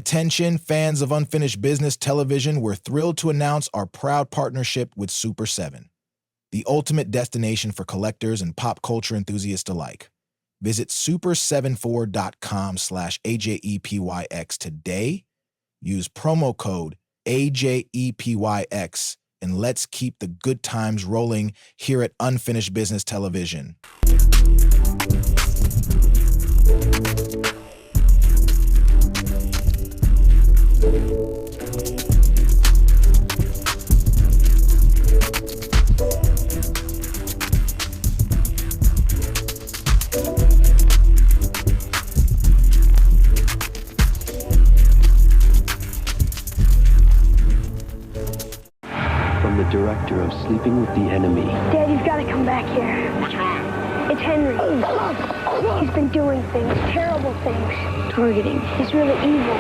Attention, fans of Unfinished Business Television, we're thrilled to announce our proud partnership with Super 7, the ultimate destination for collectors and pop culture enthusiasts alike. Visit super74.com/AJEPYX today. Use promo code AJEPYX, and let's keep the good times rolling here at Unfinished Business Television. The director of Sleeping with the Enemy. Dad, you've got to come back here. What's wrong? It's Henry. He's been doing things, terrible things. Targeting. He's really evil.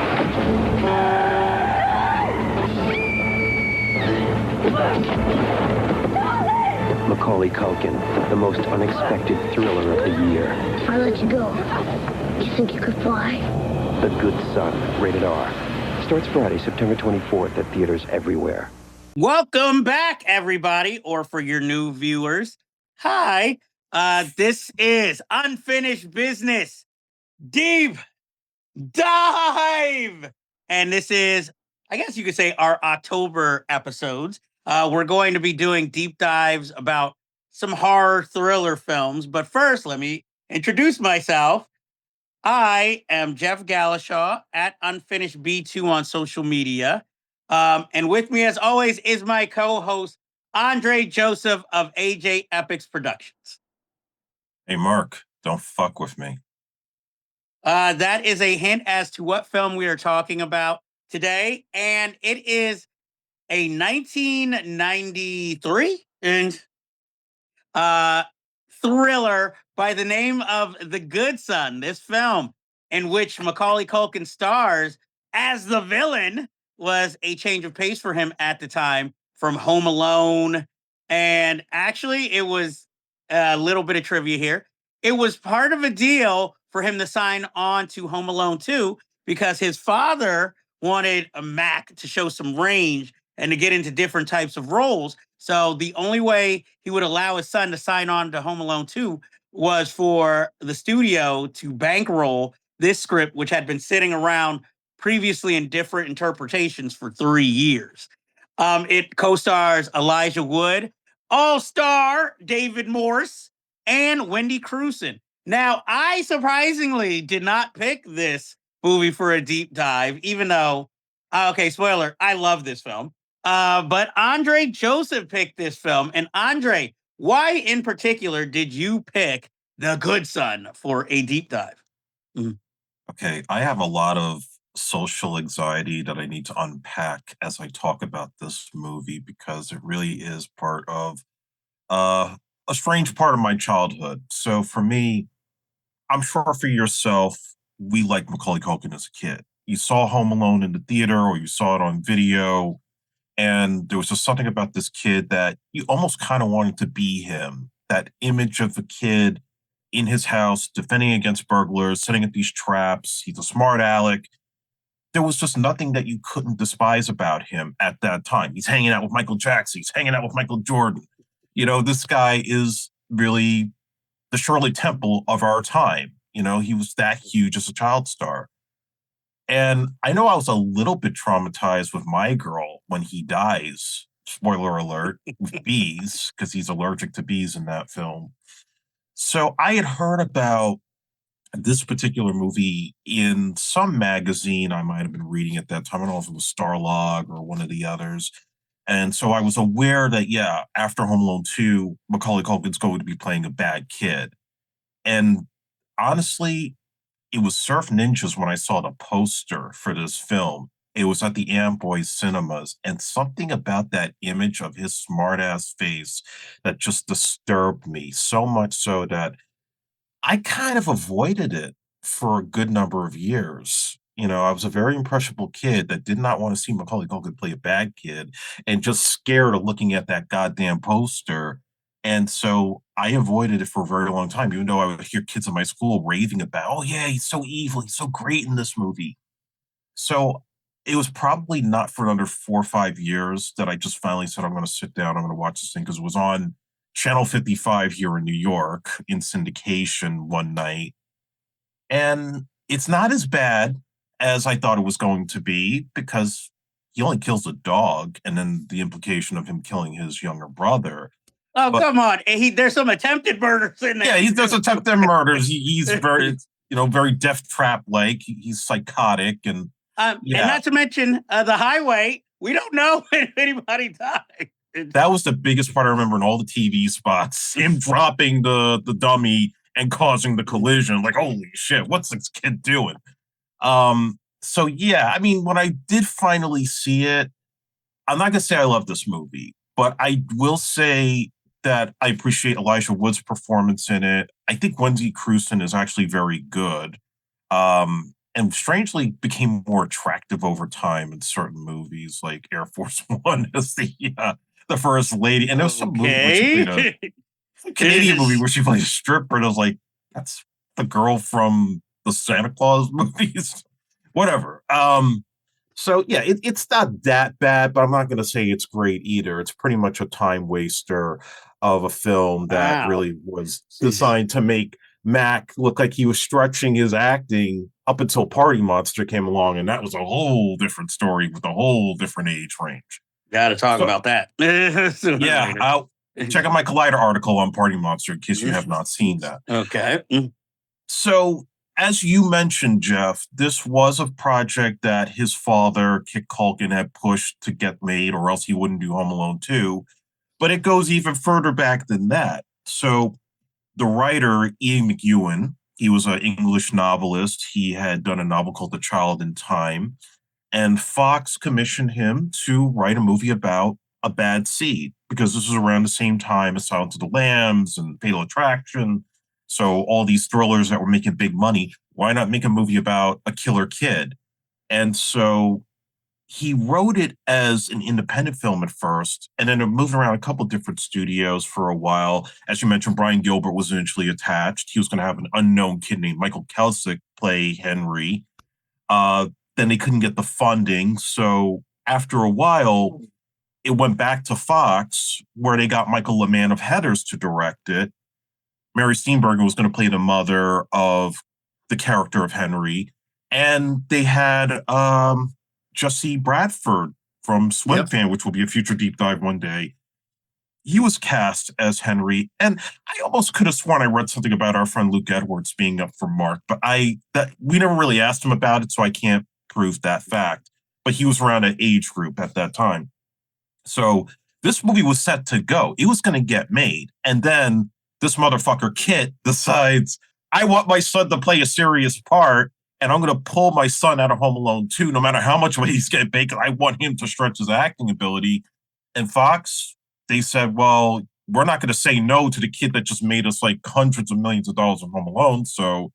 Macaulay Culkin, the most unexpected thriller of the year. I let you go. You think you could fly? The Good Son, rated R. Starts Friday, September 24th at theaters everywhere. Welcome back, everybody, or for your new viewers, hi. This is Unfinished Business Deep Dive. And this is, I guess you could say, our October episodes. We're going to be doing deep dives about some horror thriller films. But first, let me introduce myself. I am Jeff Gallishaw at Unfinished B2 on social media. And with me, as always, is my co-host, Andre Joseph of AJ Epics Productions. Hey, Mark, don't fuck with me. That is a hint as to what film we are talking about today. And it is a 1993 thriller by the name of The Good Son. This film, in which Macaulay Culkin stars as the villain, was a change of pace for him at the time from Home Alone. And actually, it was a little bit of trivia here. It was part of a deal for him to sign on to Home Alone 2 because his father wanted a Mac to show some range and to get into different types of roles. So the only way he would allow his son to sign on to Home Alone 2 was for the studio to bankroll this script, which had been sitting around previously in different interpretations for 3 years. It co-stars Elijah Wood, all-star David Morse, and Wendy Crewson. Now, I surprisingly did not pick this movie for a deep dive, even though, okay, spoiler, I love this film. But Andre Joseph picked this film. And Andre, why in particular did you pick The Good Son for a deep dive? Okay, I have a lot of social anxiety that I need to unpack as I talk about this movie because it really is part of a strange part of my childhood. So for me, I'm sure for yourself, we liked Macaulay Culkin as a kid. You saw Home Alone in the theater or you saw it on video, and there was just something about this kid that you almost kind of wanted to be him. That image of the kid in his house, defending against burglars, setting up these traps. He's a smart aleck. There was just nothing that you couldn't despise about him at that time. He's hanging out with Michael Jackson. He's hanging out with Michael Jordan. You know, this guy is really the Shirley Temple of our time. You know, he was that huge as a child star. And I know I was a little bit traumatized with my girl when he dies. Spoiler alert, with bees, because he's allergic to bees in that film. So I had heard about this particular movie in some magazine I might have been reading at that time. I don't know if it was Starlog or one of the others. And so I was aware that, yeah, after Home Alone 2, Macaulay Culkin's going to be playing a bad kid. And honestly, it was Surf Ninjas when I saw the poster for this film. It was at the Amboy Cinemas, and something about that image of his smart-ass face that just disturbed me, so much so that I kind of avoided it for a good number of years. You know, I was a very impressionable kid that did not want to see Macaulay Culkin play a bad kid and just scared of looking at that goddamn poster. And so I avoided it for a very long time, even though I would hear kids in my school raving about, oh, yeah, he's so evil. He's so great in this movie. So it was probably not for another 4 or 5 years that I just finally said, I'm going to sit down, I'm going to watch this thing because it was on Channel 55 here in New York in syndication one night. And it's not as bad as I thought it was going to be because he only kills a dog and then the implication of him killing his younger brother. Oh, But come on. There's some attempted murders in yeah, there. he does attempted murders. He's very, very death trap like. He's psychotic and And yeah, not to mention the highway. We don't know if anybody died. that was the biggest part I remember in all the TV spots. Him dropping the dummy and causing the collision. Like, holy shit, what's this kid doing? So yeah, I mean, when I did finally see it, I'm not gonna say I love this movie, but I will say that I appreciate Elijah Wood's performance in it. I think Wendy Crewson is actually very good. And strangely became more attractive over time in certain movies, like Air Force One as the first lady. And there was some movie where she played a Okay. Canadian movie where she played a stripper, and I was like, that's the girl from the Santa Claus movies. Whatever. So yeah, it's not that bad, but I'm not going to say it's great either. It's pretty much a time waster of a film that Wow. really was designed to make Mac look like he was stretching his acting up until Party Monster came along, and that was a whole different story with a whole different age range. Got to talk So about that. Sooner or yeah, later. check out my Collider article on Party Monster in case you have not seen that. Okay. So, as you mentioned, Jeff, this was a project that his father, Kit Culkin, had pushed to get made, or else he wouldn't do Home Alone 2. But it goes even further back than that. So, the writer, Ian McEwan, he was an English novelist. He had done a novel called The Child in Time. And Fox commissioned him to write a movie about a bad seed because this was around the same time as Silence of the Lambs and Fatal Attraction. So all these thrillers that were making big money, why not make a movie about a killer kid? And so he wrote it as an independent film at first, and then it moved around a couple different studios for a while. As you mentioned, Brian Gilbert was eventually attached. He was going to have an unknown kid named Michael Kelsick play Henry. Uh, then they couldn't get the funding. So after a while, it went back to Fox, where they got Michael Lemann of Heathers to direct it. Mary Steenburgen was going to play the mother of the character of Henry. And they had Jesse Bradford from Swim Fan, which will be a future deep dive one day. He was cast as Henry, and I almost could have sworn I read something about our friend Luke Edwards being up for Mark, but we never really asked him about it, so I can't prove that fact. But he was around an age group at that time. So this movie was set to go. It was going to get made. And then this motherfucker Kit decides, I want my son to play a serious part, and I'm going to pull my son out of Home Alone 2, no matter how much money he's getting paid. I want him to stretch his acting ability. And Fox, they said, well, we're not going to say no to the kid that just made us like hundreds of millions of dollars of Home Alone. So,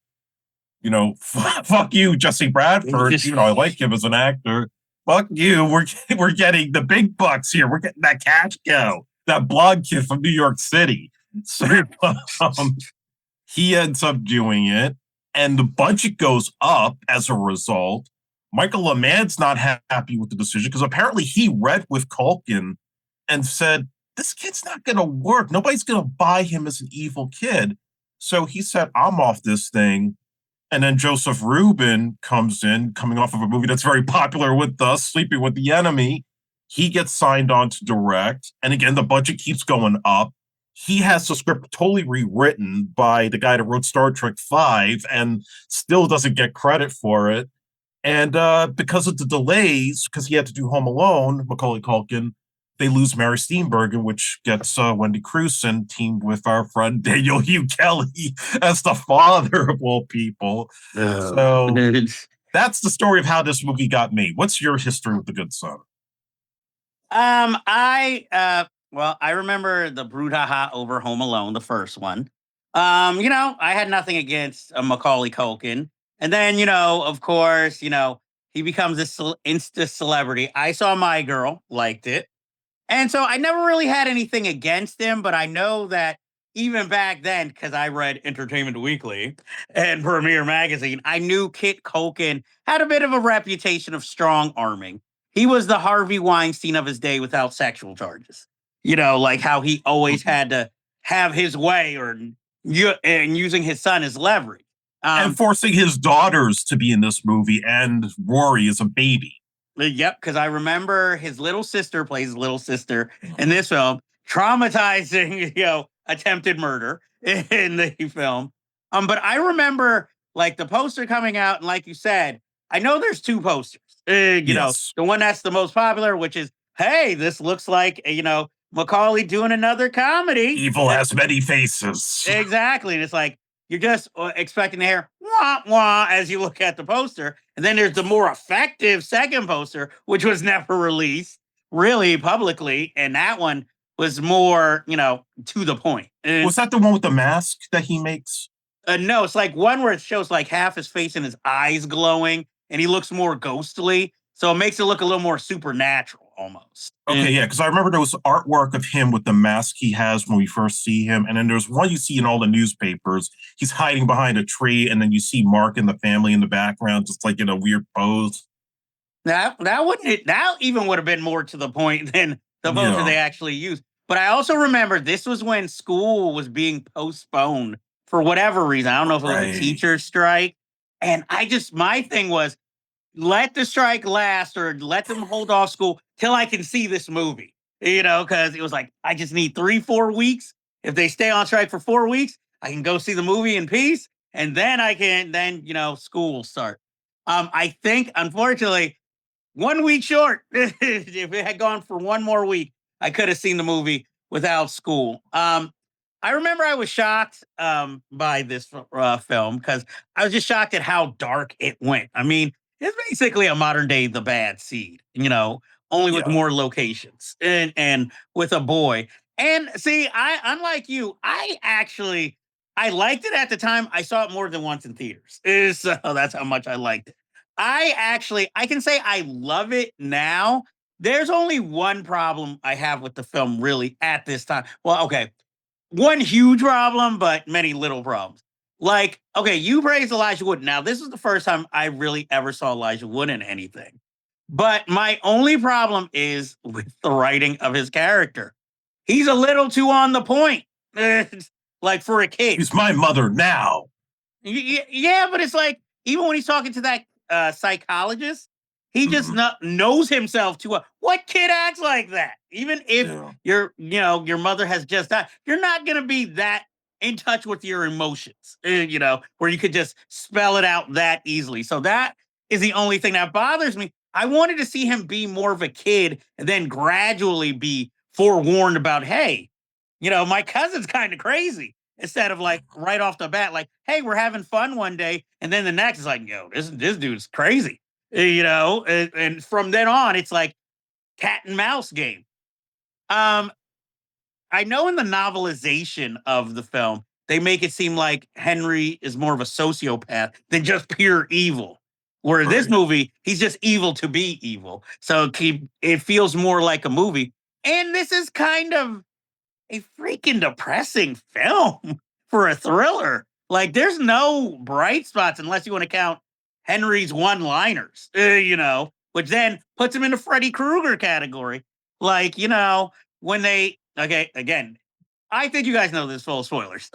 fuck you, Jesse Bradford. I like him as an actor. Fuck you. We're getting the big bucks here. We're getting that cash cow, that blonde kid from New York City. So he ends up doing it, and the budget goes up as a result. Michael Lemann's not happy with the decision because apparently he read with Culkin and said, this kid's not going to work. Nobody's going to buy him as an evil kid. So he said, I'm off this thing. And then Joseph Rubin comes in, coming off of a movie that's very popular with us, Sleeping with the Enemy. He gets signed on to direct. And again, the budget keeps going up. He has the script totally rewritten by the guy that wrote Star Trek V and still doesn't get credit for it. And because of the delays, because he had to do Home Alone, Macaulay Culkin, they lose Mary Steenburgen, which gets Wendy Crewson teamed with our friend Daniel Hugh Kelly as the father of all people. So that's the story of how this movie got made. What's your history with The Good Son? I remember the Brouhaha over Home Alone, the first one. I had nothing against Macaulay Culkin. And then, of course, he becomes this Insta celebrity. I saw My Girl, liked it. And so I never really had anything against him, but I know that even back then, because I read Entertainment Weekly and Premiere Magazine, I knew Kit Culkin had a bit of a reputation of strong arming. He was the Harvey Weinstein of his day without sexual charges. Like how he always Mhm. had to have his way and using his son as leverage. And Um, forcing his daughters to be in this movie, and Rory is a baby. Yep, because I remember his little sister plays his little sister in Mhm. this film, traumatizing, attempted murder in the film. But I remember like the poster coming out, and like you said, I know there's two posters. Yes. The one that's the most popular, which is, hey, this looks like Macaulay doing another comedy. Evil has many faces. Exactly. And it's like you're just expecting to hear wah wah as you look at the poster. And then there's the more effective second poster, which was never released really publicly. And that one was more, to the point. And Was that the one with the mask that he makes? no, it's like one where it shows like half his face and his eyes glowing and he looks more ghostly. So it makes it look a little more supernatural almost. Okay, yeah, because I remember there was artwork of him with the mask he has when we first see him, and then there's one you see in all the newspapers. He's hiding behind a tree, and then you see Mark and the family in the background, just like in a weird pose. That even would have been more to the point than the poster Yeah, they actually used. But I also remember this was when school was being postponed for whatever reason. I don't know if it was a right. teacher strike. And my thing was let the strike last or let them hold off school till I can see this movie, because it was like, I just need 3, 4 weeks. If they stay on strike for 4 weeks, I can go see the movie in peace. And then school will start. I think, unfortunately, 1 week short. If it had gone for one more week, I could have seen the movie without school. I remember I was shocked by this film because I was just shocked at how dark it went. I mean, it's basically a modern day The Bad Seed, only with Yeah, more locations and with a boy. And see, I unlike you, I liked it at the time. I saw it more than once in theaters. So that's how much I liked it. I can say I love it now. There's only one problem I have with the film really at this time. Well, okay, one huge problem, but many little problems. Like, okay, you praised Elijah Wood. Now, this is the first time I really ever saw Elijah Wood in anything. But my only problem is with the writing of his character. He's a little too on the point, like for a kid. he's my mother now. Yeah, but it's like even when he's talking to that psychologist, he just Mhm. knows himself too well. What kid acts like that? Even if Yeah, your mother has just died, you're not gonna be that in touch with your emotions, where you could just spell it out that easily. So that is the only thing that bothers me. I wanted to see him be more of a kid and then gradually be forewarned about, hey, my cousin's kind of crazy instead of like right off the bat, like, hey, we're having fun one day, and then the next is like, yo, this dude's crazy, and from then on, it's like cat and mouse game. Um, I know in the novelization of the film, they make it seem like Henry is more of a sociopath than just pure evil. Where this right. movie, he's just evil to be evil. So it feels more like a movie. And this is kind of a freaking depressing film for a thriller. Like, there's no bright spots unless you want to count Henry's one-liners, which then puts him in the Freddy Krueger category. Like, when okay, again, I think you guys know this full of spoilers.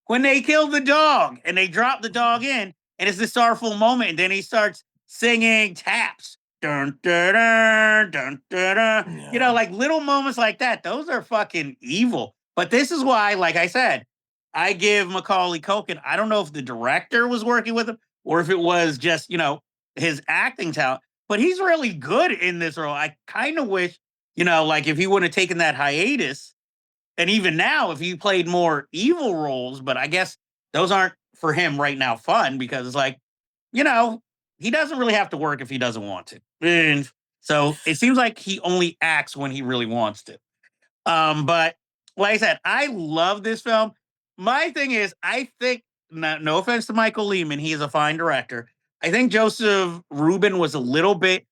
When they kill the dog and they drop the dog in, and it's this sorrowful moment, and then he starts singing taps. Dun, dun, dun, dun, dun, dun. Yeah. Like little moments like that, those are fucking evil. But this is why, like I said, I give Macaulay Culkin. I don't know if the director was working with him or if it was just, his acting talent, but he's really good in this role. I kind of wish, like if he would have taken that hiatus, and even now, if he played more evil roles, but I guess those aren't for him right now fun because it's like, you know, he doesn't really have to work if he doesn't want to. And so it seems like he only acts when he really wants to. But like I said, I love this film. My thing is, I think, no offense to Michael Lehman, he is a fine director. I think Joseph Rubin was a little bit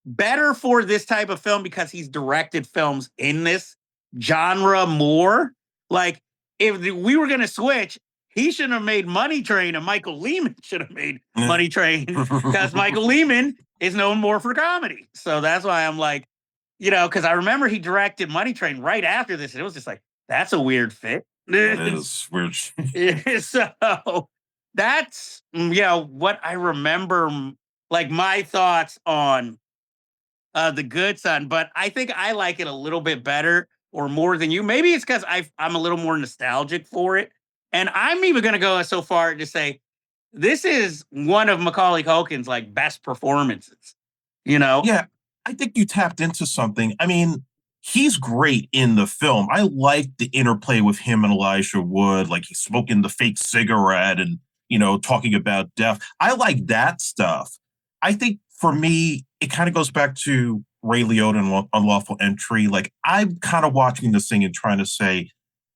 better for this type of film because he's directed films in this genre more. Like if we were going to switch, he shouldn't have made Money Train, and Michael Lehman should have made Money Train because Michael Lehman is known more for comedy. So that's why I'm like, because I remember he directed Money Train right after this, and it was just like, that's a weird fit. That is weird. So that's what I remember, like my thoughts on The Good Son. But I think I like it a little bit better or more than you. Maybe it's because I'm a little more nostalgic for it, and I'm even going to go so far to say this is one of Macaulay Culkin's like best performances. You know, Yeah, I think you tapped into something. I mean, he's great in the film. I like the interplay with him and Elijah Wood, like he's smoking the fake cigarette and, talking about death. I like that stuff. I think for me, it kind of goes back to Ray Liotta and Unlawful Entry. Like, I'm kind of watching this thing and trying to say,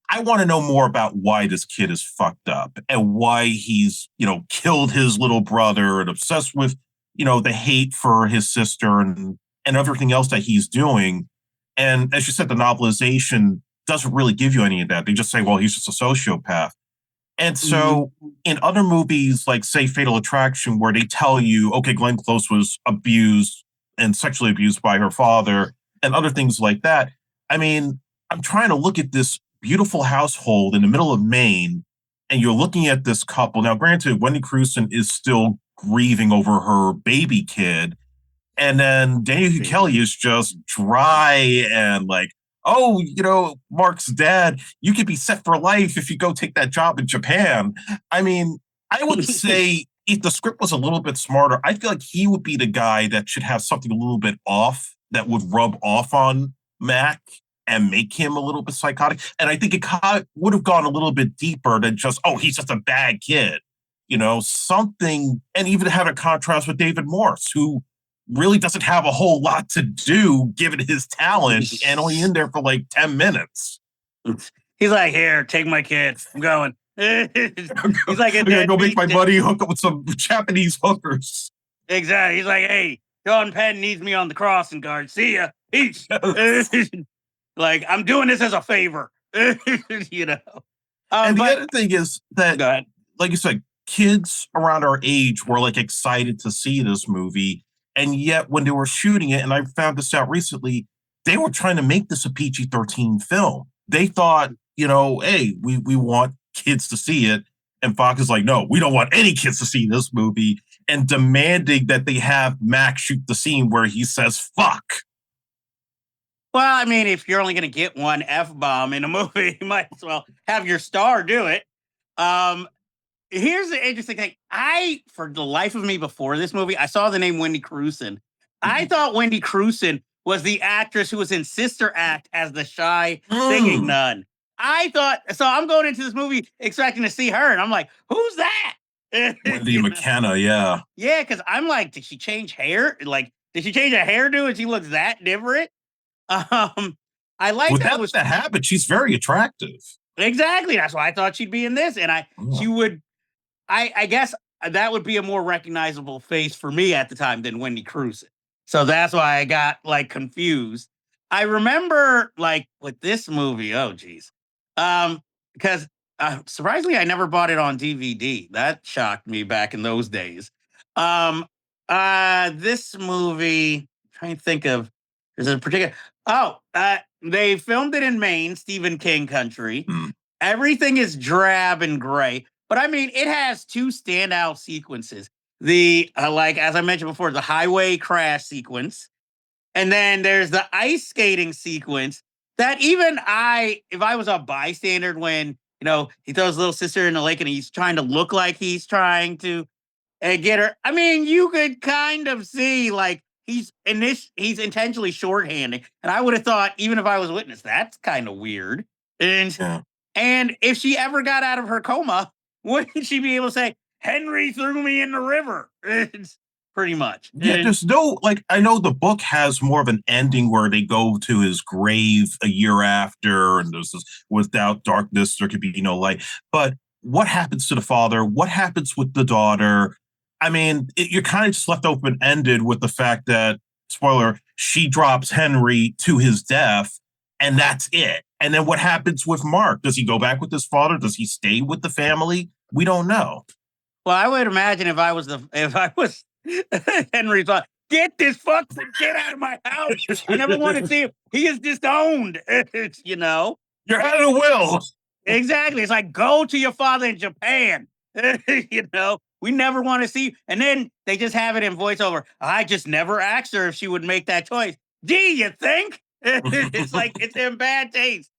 I want to know more about why this kid is fucked up and why he's, killed his little brother and obsessed with, the hate for his sister and everything else that he's doing. And as you said, the novelization doesn't really give you any of that. They just say, well, he's just a sociopath. And so in other movies, like say Fatal Attraction, where they tell you, okay, Glenn Close was abused and sexually abused by her father and other things like that. I mean, I'm trying to look at this beautiful household in the middle of Maine, and you're looking at this couple. Now, granted, Wendy Crewson is still grieving over her baby kid. And then Daniel Kelly is just dry and like, oh, Mark's dad, you could be set for life if you go take that job in Japan. I mean, I would say if the script was a little bit smarter, I feel like he would be the guy that should have something a little bit off that would rub off on Mac and make him a little bit psychotic. And I think it would have gone a little bit deeper than just, oh, he's just a bad kid. Something, and even have a contrast with David Morse, who really doesn't have a whole lot to do given his talent and only in there for like 10 minutes. He's like, here, take my kid. I'm going. He's like, I'm going to go make my buddy hook up with some Japanese hookers. Exactly. He's like, hey, Sean Penn needs me on the crossing guard. See ya. Peace. Like, I'm doing this as a favor. And the other thing is that, like you said, kids around our age were like excited to see this movie. And yet when they were shooting it, and I found this out recently, they were trying to make this a PG-13 film. They thought, hey, we want kids to see it. And Fox is like, no, we don't want any kids to see this movie, and demanding that they have Max shoot the scene where he says, fuck. Well, I mean, if you're only going to get one F-bomb in a movie, you might as well have your star do it. Here's the interesting thing. For the life of me before this movie, I saw the name Wendy Crewson. I thought Wendy Crewson was the actress who was in Sister Act as the shy singing nun. I thought, so I'm going into this movie expecting to see her, and I'm like, who's that? Wendy McKenna, yeah. Yeah, because I'm like, did she change hair? Like, did she change her hairdo and she looks that different? I like that habit. She's very attractive. Exactly. That's why I thought she'd be in this, and she would. I guess that would be a more recognizable face for me at the time than Wendy Crewson. So that's why I got like confused. I remember like with this movie, oh geez. Because surprisingly, I never bought it on DVD. That shocked me back in those days. This movie, I'm trying to think of, there's a particular, they filmed it in Maine, Stephen King country. Everything is drab and gray. But I mean, it has two standout sequences. The, like, as I mentioned before, the highway crash sequence. And then there's the ice skating sequence that even if I was a bystander when, he throws little sister in the lake and he's trying to look like he's trying to get her. I mean, you could kind of see like he's intentionally shorthanding. And I would have thought, even if I was a witness, that's kind of weird. And if she ever got out of her coma, wouldn't she be able to say, Henry threw me in the river? It's pretty much. Yeah, there's no, like, I know the book has more of an ending where they go to his grave a year after, and there's this, without darkness, there could be no light. But what happens to the father? What happens with the daughter? I mean, you're kind of just left open-ended with the fact that, spoiler, she drops Henry to his death, and that's it. And then what happens with Mark? Does he go back with his father? Does he stay with the family? We don't know. Well, I would imagine if I was Henry's father, get this fucking kid out of my house. I never want to see him. He is disowned. You're out of the will. Exactly. It's like go to your father in Japan. We never want to see. And then they just have it in voiceover. I just never asked her if she would make that choice. Do you think? It's like it's in bad taste.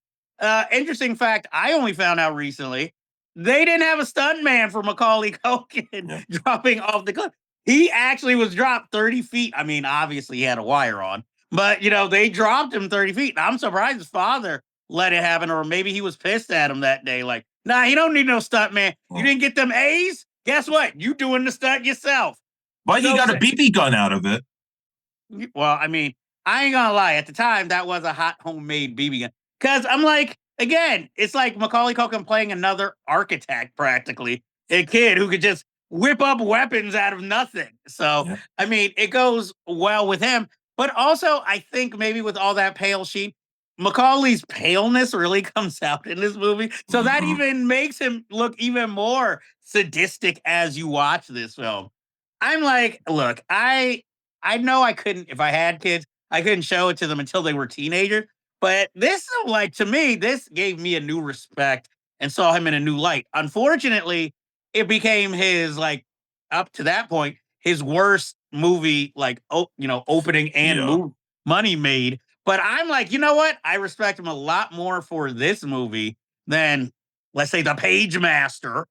Interesting fact, I only found out recently. They didn't have a stuntman for Macaulay Culkin Yeah. dropping off the cliff. He actually was dropped 30 feet. I mean, obviously he had a wire on, but they dropped him 30 feet. I'm surprised his father let it happen, or maybe he was pissed at him that day. Like, nah, he don't need no stuntman. You didn't get them A's? Guess what? You doing the stunt yourself. But he got a BB gun out of it. Well, I mean, I ain't gonna lie. At the time, that was a hot homemade BB gun. Because I'm like, again, it's like Macaulay Culkin playing another architect, practically. A kid who could just whip up weapons out of nothing. So, Yeah. I mean, it goes well with him. But also, I think maybe with all that pale sheen, Macaulay's paleness really comes out in this movie. So that even makes him look even more sadistic as you watch this film. I'm like, look, I know I couldn't, if I had kids, I couldn't show it to them until they were teenagers. But this, like, to me, this gave me a new respect and saw him in a new light. Unfortunately, it became his, like, up to that point, his worst movie, like, opening and Yeah. money made. But I'm like, you know what? I respect him a lot more for this movie than, let's say, The Page Master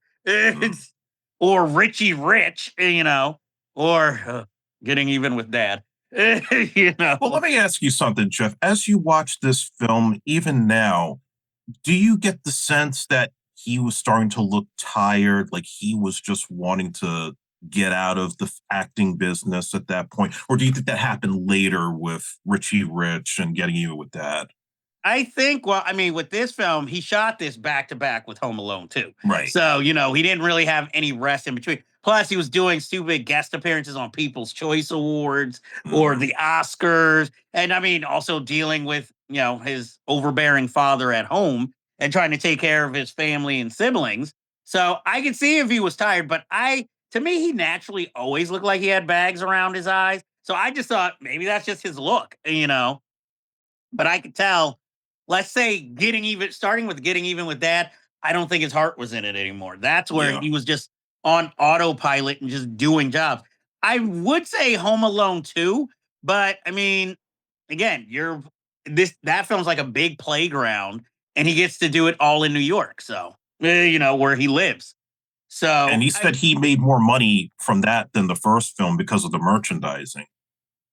or Richie Rich, or Getting Even with Dad. Well, let me ask you something, Jeff. As you watch this film, even now, do you get the sense that he was starting to look tired, like he was just wanting to get out of the acting business at that point? Or do you think that happened later with Richie Rich and Getting Even with Dad? I think, well, I mean, with this film, he shot this back to back with Home Alone 2. Right. So, he didn't really have any rest in between. Plus, he was doing stupid guest appearances on People's Choice Awards or the Oscars. And I mean, also dealing with, his overbearing father at home and trying to take care of his family and siblings. So I could see if he was tired, but to me, he naturally always looked like he had bags around his eyes. So I just thought maybe that's just his look. But I could tell, let's say starting with Getting Even with Dad, I don't think his heart was in it anymore. That's where Yeah. he was just on autopilot and just doing jobs. I would say Home Alone 2, but I mean, again, that film's like a big playground and he gets to do it all in New York. So, where he lives. So, And he said he made more money from that than the first film because of the merchandising.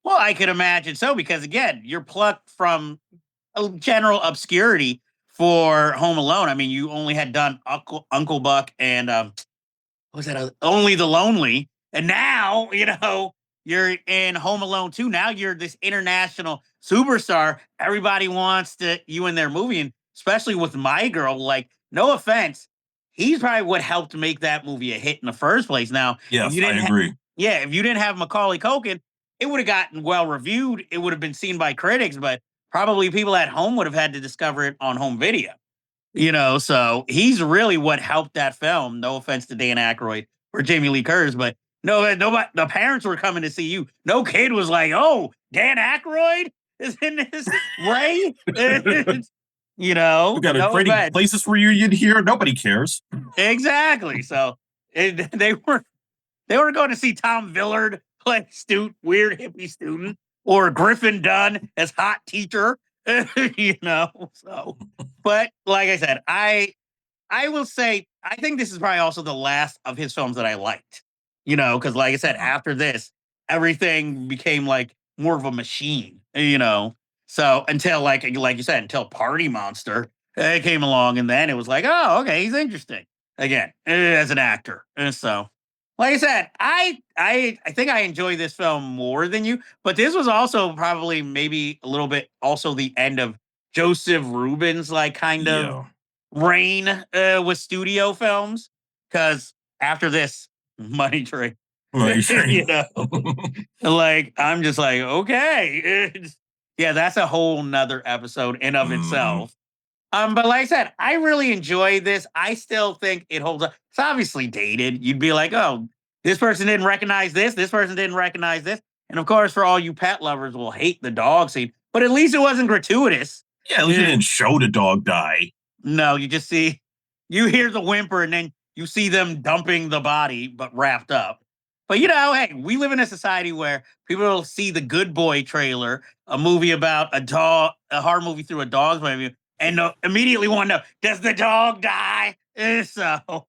well, I could imagine so, because again, you're plucked from a general obscurity for Home Alone. I mean, you only had done Uncle Buck and what was that? Only the Lonely, and now you're in Home Alone 2. Now you're this international superstar. Everybody wants you in their movie, and especially with My Girl. Like, no offense, he's probably what helped make that movie a hit in the first place. Now, if Yes, you I didn't agree. yeah, if you didn't have Macaulay Culkin, it would have gotten well reviewed. It would have been seen by critics, but probably people at home would have had to discover it on home video. So he's really what helped that film. No offense to Dan Aykroyd or Jamie Lee Curtis, but nobody, the parents were coming to see you. No kid was like, "Oh, Dan Aykroyd is in this, Ray." We got a No Brady offense. Places reunion here. Nobody cares. Exactly. So they were going to see Tom Villard play weird hippie student, or Griffin Dunn as hot teacher. So, but like I said, I will say I think this is probably also the last of his films that I liked. Because like I said, after this, everything became like more of a machine. So until like you said, until Party Monster came along, and then it was like, oh, okay, he's interesting again as an actor. And so, like I said, I think I enjoy this film more than you, but this was also probably maybe a little bit also the end of Joseph Rubin's like kind of Yeah. reign with studio films, because after this, Money Train, you know, like I'm just like, okay, yeah, that's a whole nother episode in of Mhm. itself. But like I said, I really enjoyed this. I still think it holds up. It's obviously dated. You'd be like, oh, this person didn't recognize this. This person didn't recognize this. And of course, for all you pet lovers, will hate the dog scene. But at least it wasn't gratuitous. Yeah, at least you didn't show the dog die. No, you just see, you hear the whimper, and then you see them dumping the body, but wrapped up. But hey, we live in a society where people will see the Good Boy trailer, a movie about a dog, a horror movie through a dog's point of view, and immediately want to know, does the dog die? So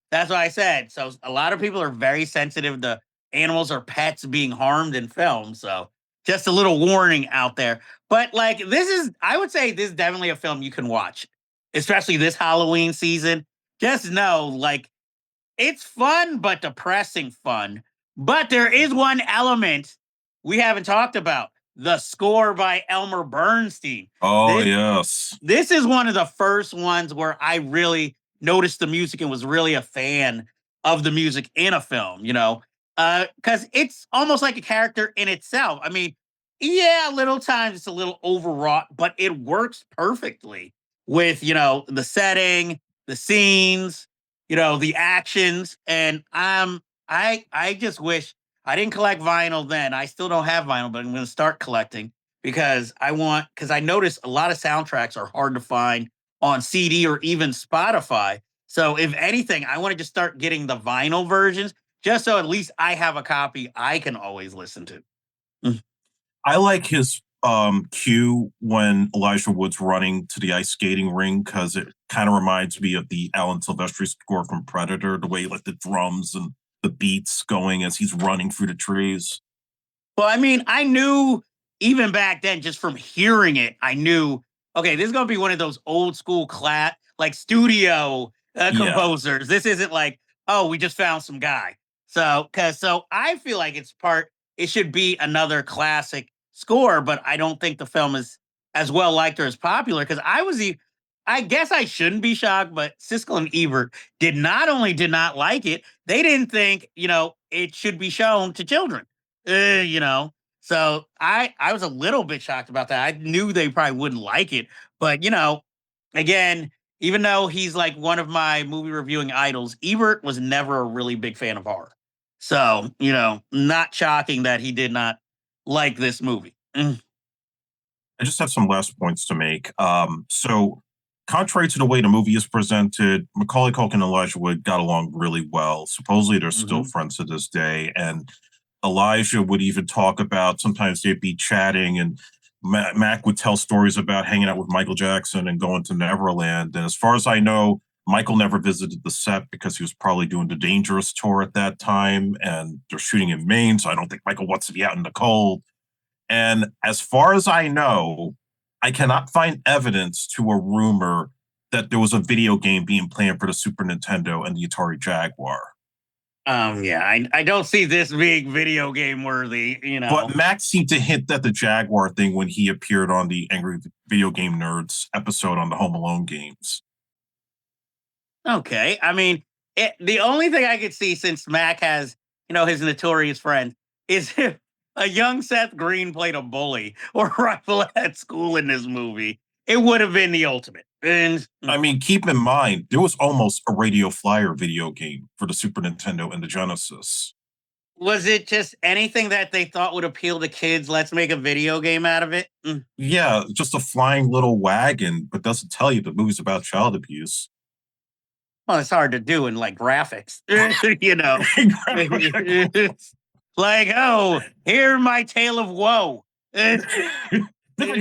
that's what I said. So a lot of people are very sensitive to animals or pets being harmed in film. So just a little warning out there. But like, I would say this is definitely a film you can watch, especially this Halloween season. Just know, like, it's fun, but depressing fun. But there is one element we haven't talked about: the score by Elmer Bernstein. Oh, This, yes. this is one of the first ones where I really noticed the music and was really a fan of the music in a film, because it's almost like a character in itself. I mean, yeah, little times it's a little overwrought, but it works perfectly with, the setting, the scenes, the actions. And I just wish I didn't collect vinyl then. I still don't have vinyl, but I'm going to start collecting because I noticed a lot of soundtracks are hard to find on CD or even Spotify. So if anything, I want to just start getting the vinyl versions just so at least I have a copy I can always listen to. Mm. I like his cue when Elijah Wood's running to the ice skating ring because it kind of reminds me of the Alan Silvestri score from Predator, the way like the drums and the beats going as he's running through the trees. Well, I mean, I knew even back then, just from hearing it, I knew, okay, this is going to be one of those old school like studio Yeah. composers. This isn't like, oh, we just found some guy. So I feel like it should be another classic score, but I don't think the film is as well liked or as popular because I guess I shouldn't be shocked, but Siskel and Ebert did not like it. They didn't think, it should be shown to children, uh, you know. So I was a little bit shocked about that. I knew they probably wouldn't like it, but again, even though he's like one of my movie reviewing idols, Ebert was never a really big fan of horror. So, not shocking that he did not like this movie. Mm. I just have some last points to make. So, contrary to the way the movie is presented, Macaulay Culkin and Elijah Wood got along really well. Supposedly, they're still Mhm. friends to this day. And Elijah would even talk about sometimes they'd be chatting, and Mac would tell stories about hanging out with Michael Jackson and going to Neverland. And as far as I know, Michael never visited the set because he was probably doing the Dangerous tour at that time, and they're shooting in Maine. So I don't think Michael wants to be out in the cold. And as far as I know, I cannot find evidence to a rumor that there was a video game being planned for the Super Nintendo and the Atari Jaguar. Yeah, I don't see this being video game worthy. But Max seemed to hint at the Jaguar thing when he appeared on the Angry Video Game Nerds episode on the Home Alone games. Okay. I mean, the only thing I could see since Mac has, his notorious friend is if a young Seth Green played a bully or rival at school in this movie, it would have been the ultimate. And I mean, keep in mind, there was almost a Radio Flyer video game for the Super Nintendo and the Genesis. was it just anything that they thought would appeal to kids? Let's make a video game out of it. Mm. Yeah, just a flying little wagon, but doesn't tell you the movie's about child abuse. Well, it's hard to do in like graphics, you know. It's like, oh, hear my tale of woe. They You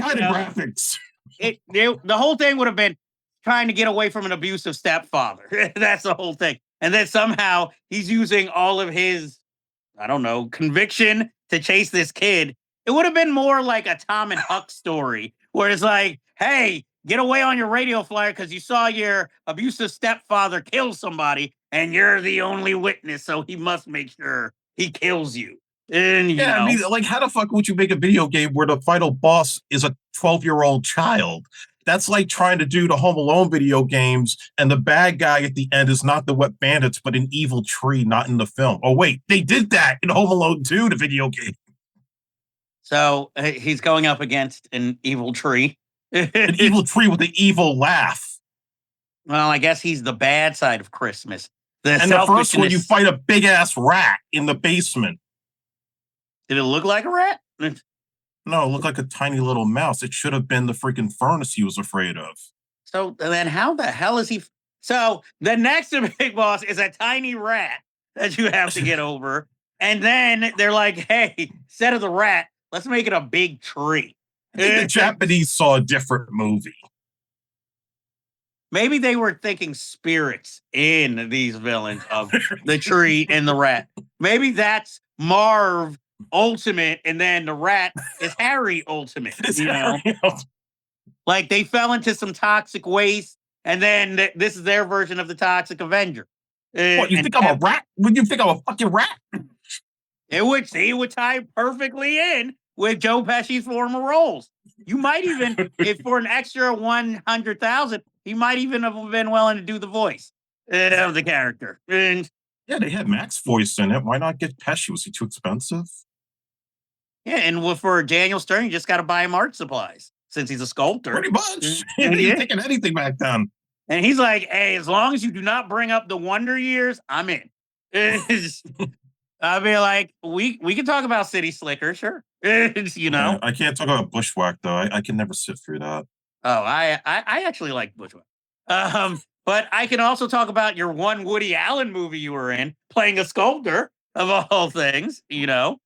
hide the know, graphics. the whole thing would have been trying to get away from an abusive stepfather. That's the whole thing. And then somehow he's using all of his, I don't know, conviction to chase this kid. It would have been more like a Tom and Huck story where it's like, hey, get away on your radio flyer because you saw your abusive stepfather kill somebody and you're the only witness. So he must make sure he kills you. And, Yeah, I mean, like, how the fuck would you make a video game where the final boss is a 12-year-old child? That's like trying to do the Home Alone video games, and the bad guy at the end is not the wet bandits, but an evil tree, not in the film. Oh, wait, they did that in Home Alone 2, the video game. so he's going up against an evil tree. An evil tree with an evil laugh. Well, I guess he's the bad side of Christmas. The And the first one, you selfishness. fight a big ass rat in the basement. Did it look like a rat? No, it looked like a tiny little mouse. It should have been the freaking furnace he was afraid of. So then how the hell is he? So the next big boss is a tiny rat that you have to get over. And then they're like, hey, instead of the rat, let's make it a big tree. I think the Japanese saw a different movie. Maybe they were thinking spirits in these villains of the tree and the rat. Maybe that's Marv Ultimate, and then the rat is Harry Ultimate. You know, like they fell into some toxic waste, and then this is their version of the Toxic Avenger. What, you think I'm a rat? Would you think I'm a fucking rat? It would tie perfectly in with Joe Pesci's former roles. You might even, if for an extra 100,000, he might even have been willing to do the voice of the character. And yeah, they had Mac's voice in it. Why not get Pesci? Was he too expensive? yeah, and for Daniel Stern, you just got to buy him art supplies since he's a sculptor. Pretty much. He And, didn't taking anything back then. and he's like, hey, as long as you do not bring up the Wonder Years, I'm in. I'll be like, we can talk about City Slicker, sure. You know. I can't talk about Bushwhack though. I can never sit through that. Oh, I actually like Bushwhack. But I can also talk about your one Woody Allen movie you were in, playing a sculptor of all things. You know,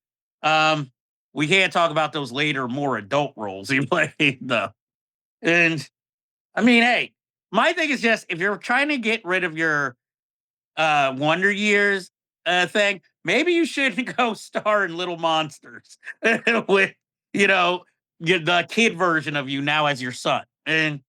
we can't talk about those later, more adult roles he played though. And I mean, hey, my thing is just if you're trying to get rid of your Wonder Years thing, maybe you should go star in Little Monsters with, you know, the kid version of you now as your son. And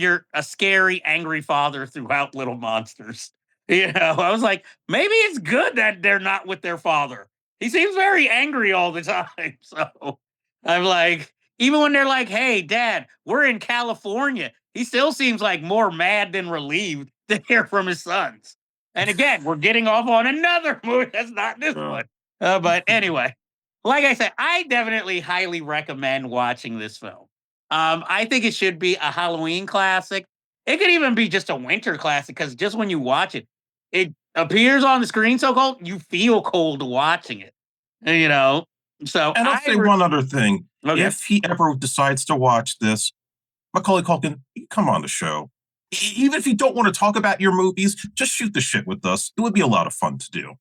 you're a scary, angry father throughout Little Monsters. You know, I was like, maybe it's good that they're not with their father. He seems very angry all the time. So I'm like, even when they're like, hey, dad, we're in California, he still seems like more mad than relieved to hear from his sons. And again, we're getting off on another movie that's not this one. But anyway, like I said, I definitely highly recommend watching this film. I think it should be a Halloween classic. It could even be just a winter classic because just when you watch it, it appears on the screen so cold, you feel cold watching it. You know? So And I'll say one other thing. Okay. If he ever decides to watch this, Macaulay Culkin, come on the show. Even if you don't want to talk about your movies, just shoot the shit with us. It would be a lot of fun to do.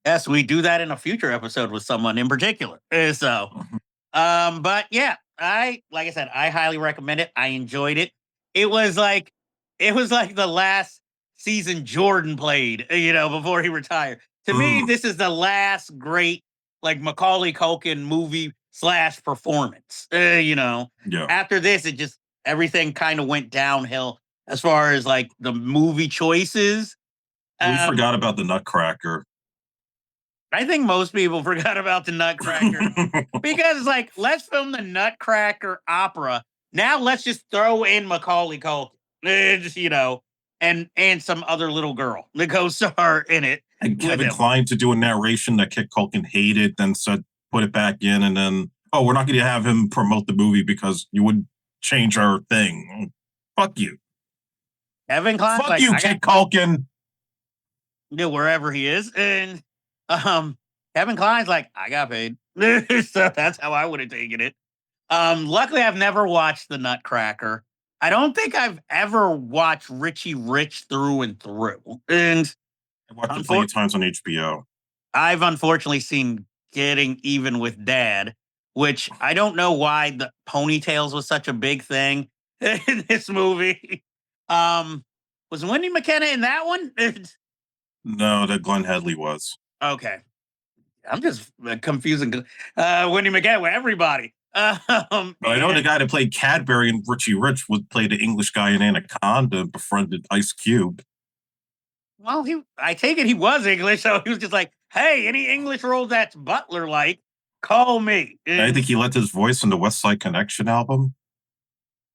Yes, we do that in a future episode with someone in particular. But yeah, like I said, I highly recommend it. I enjoyed it. It was like the last season Jordan played, you know, before he retired. To me, this is the last great like Macaulay Culkin movie / performance. You know, Yeah. after this, it just everything kind of went downhill as far as like the movie choices. We forgot about the Nutcracker. I think most people forgot about the Nutcracker because it's like, let's film the Nutcracker opera. Now let's just throw in Macaulay Culkin, you know, and some other little girl to co-star in it. And Kevin Kline to do a narration that Kit Culkin hated, then said, put it back in, and then, oh, we're not going to have him promote the movie because you would change our thing. Fuck you. Kevin Kline. Fuck you, Kit Culkin. Yeah, wherever he is. And Kevin Kline's like, I got paid. So that's how I would have taken it. Luckily, I've never watched the Nutcracker. I don't think I've ever watched Richie Rich through and through. And I watched it plenty of times on HBO. I've unfortunately seen Getting Even with Dad, which I don't know why the ponytails was such a big thing in this movie. Was Wendy McKenna in that one? No, that Glenn Headley was. Okay. I'm just confusing Wendy McKenna with everybody. I know the guy that played Cadbury and Richie Rich would play the English guy in Anaconda and befriended Ice Cube. Well, I take it he was English, so he was just like, hey, any English role that's Butler-like, call me. I think he lent his voice in the West Side Connection album.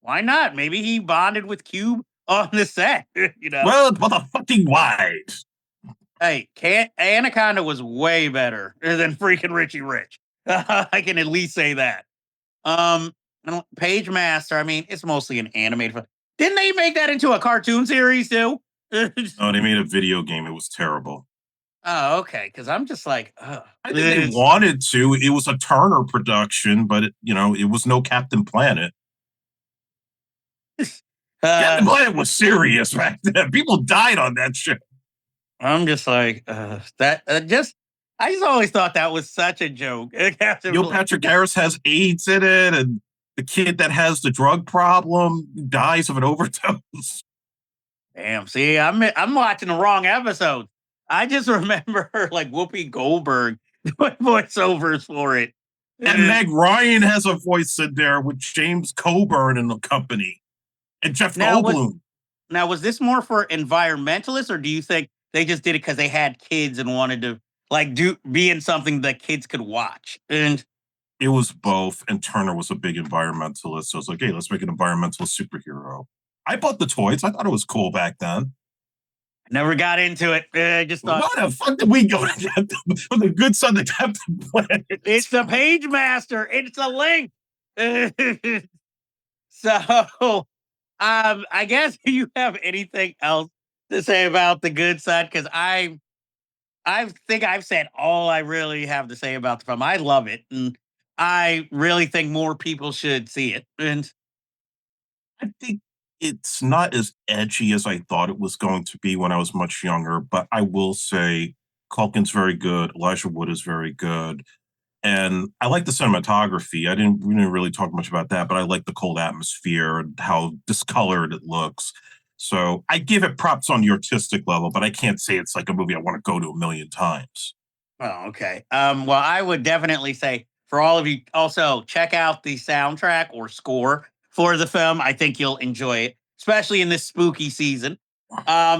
Why not? Maybe he bonded with Cube on the set, you know? Well, motherfucking wide. Hey, Anaconda was way better than freaking Richie Rich. I can at least say that. Page Master. I mean, it's mostly an animated film. Didn't they make that into a cartoon series too? Oh, they made a video game. It was terrible. Oh, okay. Because I'm just like, I think they wanted to. It was a Turner production, but it was no Captain Planet. Captain Planet was serious back then. People died on that shit. I'm just like that. I just always thought that was such a joke. Neil Patrick Harris has AIDS in it, and the kid that has the drug problem dies of an overdose. Damn. See, I'm watching the wrong episode. I just remember like Whoopi Goldberg doing voiceovers for it. And Meg Ryan has a voice in there with James Coburn and the company, and Jeff Goldblum. Now, was this more for environmentalists, or do you think they just did it because they had kids and wanted to like be in something that kids could watch? And it was both. And Turner was a big environmentalist, so it's like, hey, let's make an environmentalist superhero. I bought the toys. I thought it was cool back then. Never got into it. I just thought, why the fuck did we go to from the good son to Captain Planet? It's the Page Master. It's a link. So, I guess you have anything else to say about the good son? Because I think I've said all I really have to say about the film. I love it, and I really think more people should see it. And I think it's not as edgy as I thought it was going to be when I was much younger, but I will say Culkin's very good. Elijah Wood is very good. And I like the cinematography. We didn't really talk much about that, but I like the cold atmosphere and how discolored it looks. So I give it props on the artistic level, but I can't say it's like a movie I want to go to a million times. Oh, okay. Well, I would definitely say for all of you, also check out the soundtrack or score for the film. I think you'll enjoy it, especially in this spooky season.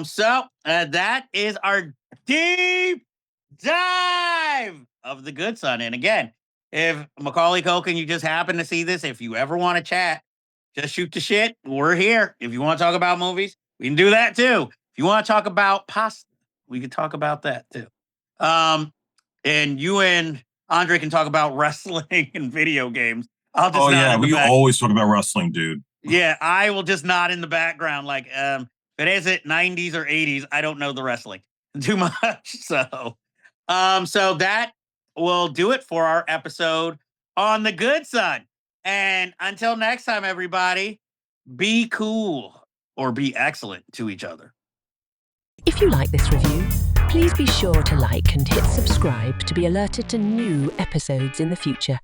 So that is our deep dive of The Good Son. And again, if Macaulay Culkin, you just happen to see this, if you ever want to chat, just shoot the shit. We're here. If you want to talk about movies, we can do that too. If you want to talk about pasta, we can talk about that too. And you and Andre can talk about wrestling and video games. I'll just we always talk about wrestling, dude. Yeah, I will just nod in the background. Like, if it isn't 90s or 80s, I don't know the wrestling too much. So that will do it for our episode on The Good Son. And until next time, everybody, be cool or be excellent to each other. If you like this review, please be sure to like and hit subscribe to be alerted to new episodes in the future.